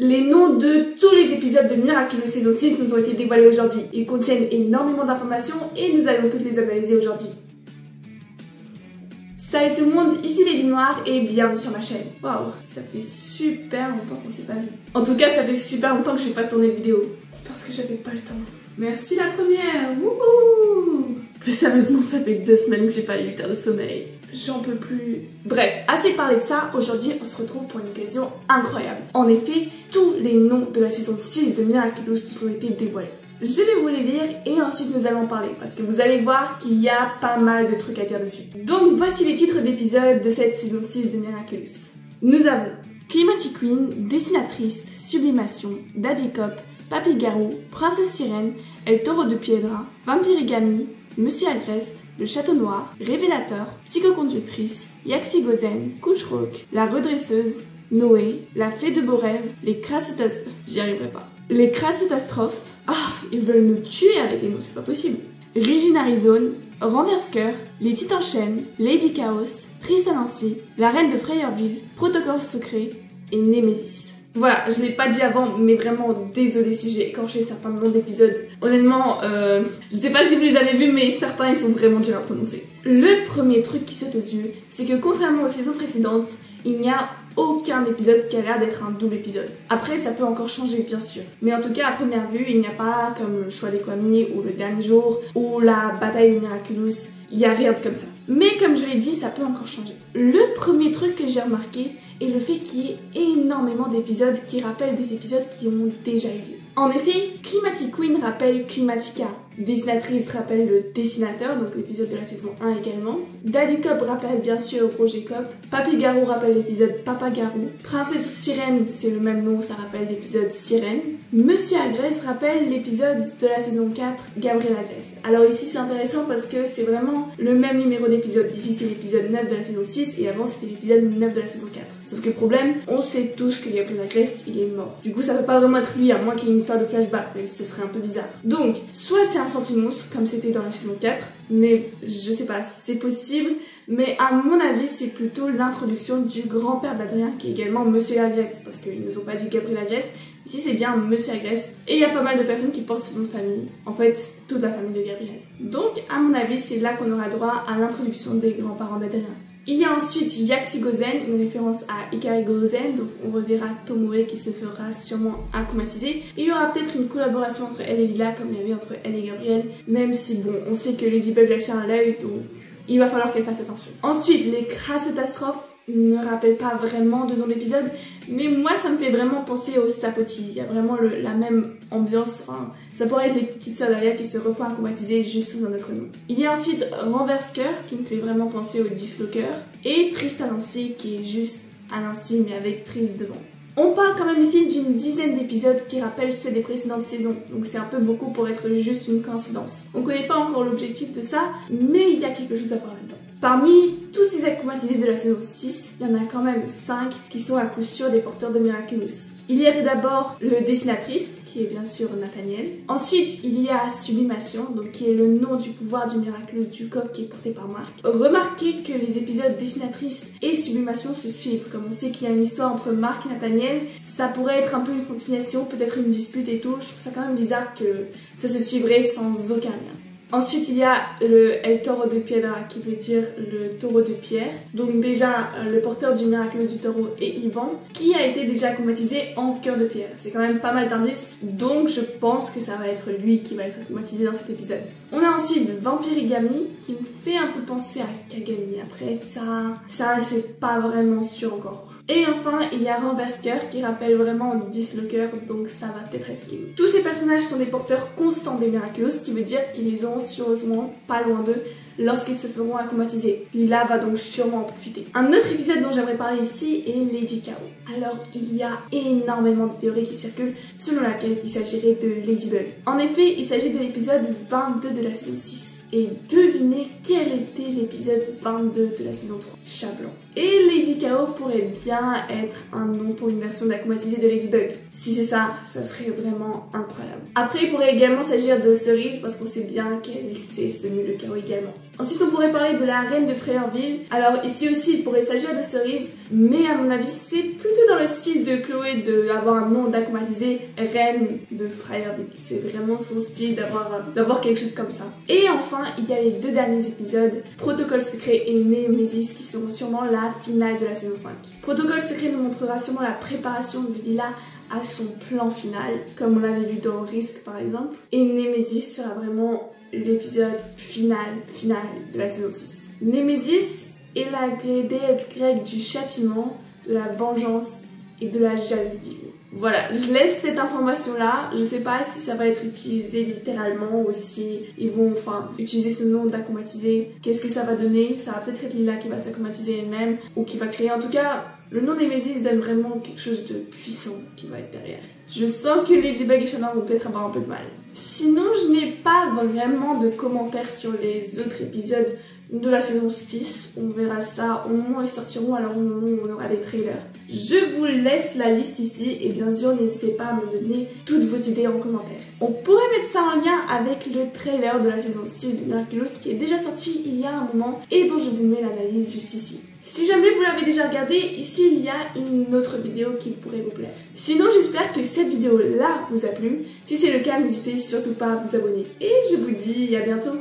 Les noms de tous les épisodes de Miraculous saison 6 nous ont été dévoilés aujourd'hui. Ils contiennent énormément d'informations et nous allons toutes les analyser aujourd'hui. Salut tout le monde, ici Lady Noire et bienvenue sur ma chaîne. Waouh, ça fait super longtemps qu'on s'est pas vu. En tout cas, ça fait super longtemps que j'ai pas tourné de vidéo. C'est parce que j'avais pas le temps. Merci la première, wouhou! Plus sérieusement, ça fait 2 semaines que j'ai pas eu 8 heures de sommeil. J'en peux plus. Bref, assez parlé de ça, aujourd'hui on se retrouve pour une occasion incroyable. En effet, tous les noms de la saison 6 de Miraculous nous ont été dévoilés. Je vais vous les lire et ensuite nous allons parler parce que vous allez voir qu'il y a pas mal de trucs à dire dessus. Donc voici les titres d'épisodes de cette saison 6 de Miraculous. Nous avons Climatic Queen, Dessinatrice, Sublimation, Daddy Cop, Papy Garou, Princesse Sirène, El Toro de Piedra, Vampirigami, Monsieur Agreste, Le Château Noir, Révélateur, Psychoconductrice, Yaxi Gozen, Couche-Rock, La Redresseuse, Noé, La Fée de Beaux Rêves, Les Crassotastrophes, j'y arriverai pas. Les Crassotastrophes, ils veulent nous tuer avec les noms, c'est pas possible. Reginary Zone, Renverse-Cœur, Les Titans Chaînes, Lady Chaos, Tristan Nancy, La Reine de Freyerville, Protocole Secret et Némésis. Voilà, je l'ai pas dit avant, mais vraiment désolée si j'ai écorché certains noms d'épisodes. Honnêtement, je sais pas si vous les avez vus, mais certains ils sont vraiment durs à prononcer. Le premier truc qui saute aux yeux, c'est que contrairement aux saisons précédentes, il n'y a aucun épisode qui a l'air d'être un double épisode. Après, ça peut encore changer, bien sûr. Mais en tout cas, à première vue, il n'y a pas comme le choix des Kwami ou le dernier jour ou la bataille de Miraculous. Il n'y a rien de comme ça. Mais comme je l'ai dit, ça peut encore changer. Le premier truc que j'ai remarqué est le fait qu'il y ait énormément d'épisodes qui rappellent des épisodes qui ont déjà eu lieu. En effet, Climatic Queen rappelle Climatica. Dessinatrice rappelle le dessinateur, donc l'épisode de la saison 1 également. Daddy Cop rappelle bien sûr Roger Cop. Papy Garou rappelle l'épisode Papa Garou. Princesse Sirène, c'est le même nom, ça rappelle l'épisode Sirène. Monsieur Agreste rappelle l'épisode de la saison 4, Gabriel Agreste. Alors ici c'est intéressant parce que c'est vraiment le même numéro d'épisode. Ici c'est l'épisode 9 de la saison 6 et avant c'était l'épisode 9 de la saison 4. Sauf que le problème, on sait tous que Gabriel Agreste, il est mort. Du coup ça peut pas vraiment être lui à moins qu'il y ait une histoire de flashback, même si ça serait un peu bizarre. Donc, soit c'est un sentimonstre comme c'était dans la saison 4, mais je sais pas, c'est possible. Mais à mon avis, c'est plutôt l'introduction du grand-père d'Adrien qui est également Monsieur Agreste, parce qu'ils ne ont pas dit Gabriel Agreste. Ici, c'est bien Monsieur Agreste. Et il y a pas mal de personnes qui portent ce nom de famille. En fait, toute la famille de Gabriel. Donc, à mon avis, c'est là qu'on aura droit à l'introduction des grands-parents d'Adrien. Il y a ensuite Yaxi Gozen, une référence à Ikari Gozen, donc on reverra Tomoe qui se fera sûrement akumatiser. Et il y aura peut-être une collaboration entre elle et Lila, comme il y avait entre elle et Gabriel, même si bon, on sait que Ladybug la tient à l'œil, donc il va falloir qu'elle fasse attention. Ensuite, les Crassotastrophes ne rappellent pas vraiment de nom d'épisode, mais moi ça me fait vraiment penser au Stapoti. Il y a vraiment la même ambiance, enfin, ça pourrait être les petites sœurs d'Alia qui se refont akumatiser juste sous un autre nom. Il y a ensuite Renverse-Cœur qui me fait vraiment penser au Disloqueur, et Tristan Nancy qui est juste un Nancy mais avec Tris devant. On parle quand même ici d'une dizaine d'épisodes qui rappellent ceux des précédentes saisons, donc c'est un peu beaucoup pour être juste une coïncidence. On connaît pas encore l'objectif de ça, mais il y a quelque chose à voir là-dedans. Parmi tous ces akumatisés de la saison 6, il y en a quand même 5 qui sont à coup sûr des porteurs de Miraculous. Il y a tout d'abord le dessinatrice, qui est bien sûr Nathaniel. Ensuite, il y a Sublimation, donc qui est le nom du pouvoir du Miraculous du coq qui est porté par Marc. Remarquez que les épisodes dessinatrice et Sublimation se suivent. Comme on sait qu'il y a une histoire entre Marc et Nathaniel, ça pourrait être un peu une continuation, peut-être une dispute et tout. Je trouve ça quand même bizarre que ça se suivrait sans aucun lien. Ensuite, il y a le El Toro de Piedra, qui veut dire le taureau de pierre. Donc déjà, le porteur du Miraculous du taureau est Yvan, qui a été déjà akumatisé en cœur de pierre. C'est quand même pas mal d'indices, donc je pense que ça va être lui qui va être akumatisé dans cet épisode. On a ensuite Vampirigami, qui me fait un peu penser à Kagami. Après, ça c'est pas vraiment sûr encore. Et enfin, il y a Renverse-Cœur qui rappelle vraiment Disloqueur, donc ça va peut-être être Kim. Tous ces personnages sont des porteurs constants des Miraculous, ce qui veut dire qu'ils les auront sûrement pas loin d'eux lorsqu'ils se feront akumatiser. Lila va donc sûrement en profiter. Un autre épisode dont j'aimerais parler ici est Lady Chaos. Alors, il y a énormément de théories qui circulent selon laquelle il s'agirait de Ladybug. En effet, il s'agit de l'épisode 22 de la saison 6. Et devinez quel était l'épisode 22 de la saison 3. Chat blanc. Et Lady Kao pourrait bien être un nom pour une version d'aquamatisé de Ladybug. Si c'est ça, ça serait vraiment incroyable. Après, il pourrait également s'agir de Cerise parce qu'on sait bien qu'elle sait semer le chaos également. Ensuite, on pourrait parler de la reine de Freyerville. Alors ici aussi, il pourrait s'agir de Cerise, mais à mon avis, c'est plutôt dans le style de Chloé d'avoir un nom d'aquamatisé reine de Freyerville. C'est vraiment son style d'avoir quelque chose comme ça. Et enfin, il y a les 2 derniers épisodes, Protocole Secret et Némésis, qui seront sûrement la finale de la saison 5. Protocole Secret nous montrera sûrement la préparation de Lila à son plan final, comme on l'avait vu dans Risk par exemple. Et Némésis sera vraiment l'épisode final de la saison 6. Némésis est la déesse grecque du châtiment, de la vengeance et de la jalousie divine. Voilà, je laisse cette information là, je sais pas si ça va être utilisé littéralement ou si ils vont utiliser ce nom d'aquamatisé, qu'est-ce que ça va donner, ça va peut-être être Lila qui va s'accomatiser elle-même ou qui va créer, en tout cas le nom Némésis donne vraiment quelque chose de puissant qui va être derrière. Je sens que Ladybug et Shannon vont peut-être avoir un peu de mal. Sinon, je n'ai pas vraiment de commentaires sur les autres épisodes de la saison 6. On verra ça au moment où ils sortiront, alors au moment où on aura les trailers. Je vous laisse la liste ici et bien sûr, n'hésitez pas à me donner toutes vos idées en commentaire. On pourrait mettre ça en lien avec le trailer de la saison 6 de Miraculous qui est déjà sorti il y a un moment et dont je vous mets l'analyse juste ici. Si jamais vous l'avez déjà regardé, ici il y a une autre vidéo qui pourrait vous plaire. Sinon, j'espère que cette vidéo-là vous a plu. Si c'est le cas, n'hésitez surtout pas à vous abonner. Et je vous dis à bientôt.